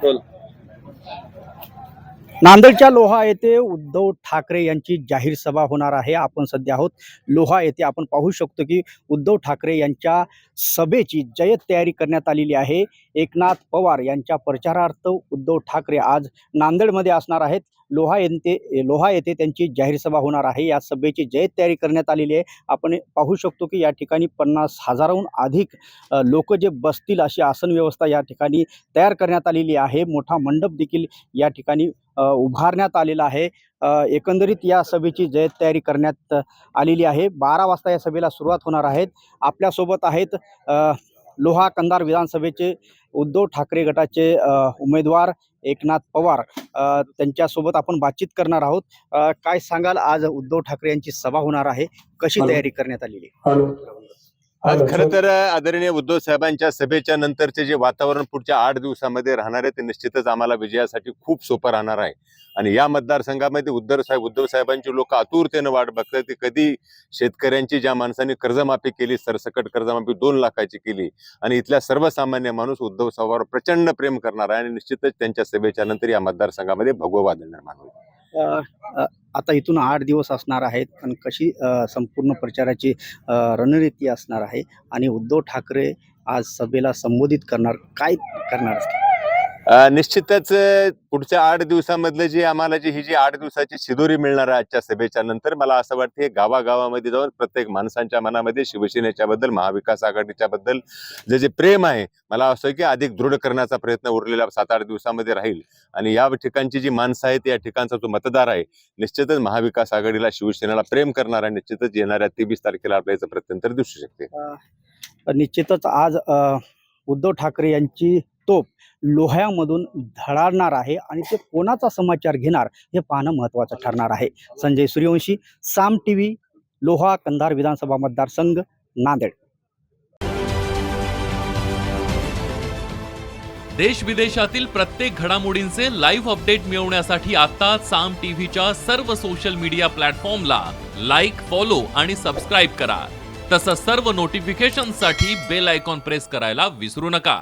बोल. नांदेडच्या लोहा येथे उद्धव ठाकरे यांची जाहीर सभा होणार आहे. आपण सध्या आहोत लोहा येथे. आपण पाहू शकतो की उद्धव ठाकरे यांच्या सभेची जय्यत तयारी करण्यात आलेली आहे. एकनाथ पवार यांच्या प्रचारार्थ उद्धव ठाकरे आज नांदेडमध्ये असणार आहेत. लोहा येथे त्यांची जाहीर सभा होणार आहे. या सभेची जय्यत तयारी करण्यात आलेली आहे. आपण पाहू शकतो की या ठिकाणी 50,000हून अधिक लोक जे बसतील अशी आसन व्यवस्था या ठिकाणी तयार करण्यात आलेली आहे. मोठा मंडप देखील या ठिकाणी उभारण्यात आलेला आहे. एकंदरीत या सभेची जय्यत तयारी करण्यात आलेली आहे. 12 वाजता या सभेला सुरुवात होणार आहेत. आपल्यासोबत आहेत लोहा कंधार विधानसभेचे उद्धव ठाकरे गटाचे उमेदवार एकनाथ पवार. त्यांच्यासोबत आपण बातचीत करणार आहोत. काय सांगाल, आज उद्धव ठाकरे यांची सभा होणार आहे, कशी तयारी करण्यात आलेली आहे? आज खरं तर आदरणीय उद्धव साहेबांच्या सभेच्या नंतरचे जे वातावरण पुढच्या 8 दिवसामध्ये राहणार आहे ते निश्चितच आम्हाला विजयासाठी खूप सोपं राहणार आहे. आणि या मतदारसंघामध्ये उद्धव साहेबांची लोक आतुरतेनं वाट बघतात की कधी शेतकऱ्यांची, ज्या माणसांनी कर्जमाफी केली, सरसकट कर्जमाफी 2 लाखाची केली, आणि इथल्या सर्वसामान्य माणूस उद्धव साहेबांवर प्रचंड प्रेम करणार आहे. आणि निश्चितच त्यांच्या सभेच्या नंतर या मतदारसंघामध्ये भगवं वादळ निर्माण होईल. आता इथून 8 दिवस असणार आहेत, पण कशी संपूर्ण प्रचाराची रणनीती असणार आहे आणि उद्धव ठाकरे आज सभेला संबोधित करणार, काय करणार असतील? निश्चितच पुढच्या 8 दिवसामधलं जे आम्हाला ही जी 8 दिवसाची शिदोरी मिळणार आहे आजच्या सभेच्या नंतर, मला असं वाटतं गावागावामध्ये जाऊन प्रत्येक माणसांच्या मनामध्ये शिवसेनेच्या बद्दल, महाविकास आघाडीच्या बद्दल जे प्रेम आहे, मला असं की अधिक दृढ करण्याचा प्रयत्न उरलेल्या 7-8 दिवसामध्ये राहील. आणि या ठिकाणची जी माणसं आहेत, या ठिकाणचा जो मतदार आहे, निश्चितच महाविकास आघाडीला, शिवसेनेला प्रेम करणार आहे. निश्चितच येणाऱ्या 23 तारखेला आपल्याचं प्रत्यंतर दिसू शकते. निश्चितच आज उद्धव ठाकरे यांची तोप लोह्यामधून धडाडणार आहे आणि ते कोणाचा समाचार घेणार हे पाहणं महत्त्वाचं ठरणार आहे. संजय सूर्यवंशी, साम टीव्ही, लोहा कंधार विधानसभा मतदारसंघ, नांदेड. देश विदेशातील प्रत्येक घडामोडींचे लाईव्ह अपडेट मिळवण्यासाठी आता साम टीव्हीच्या सर्व सोशल मीडिया प्लॅटफॉर्मला लाईक, फॉलो आणि सबस्क्राईब करा. तसंच सर्व नोटिफिकेशनसाठी बेल आयकॉन प्रेस करायला विसरू नका.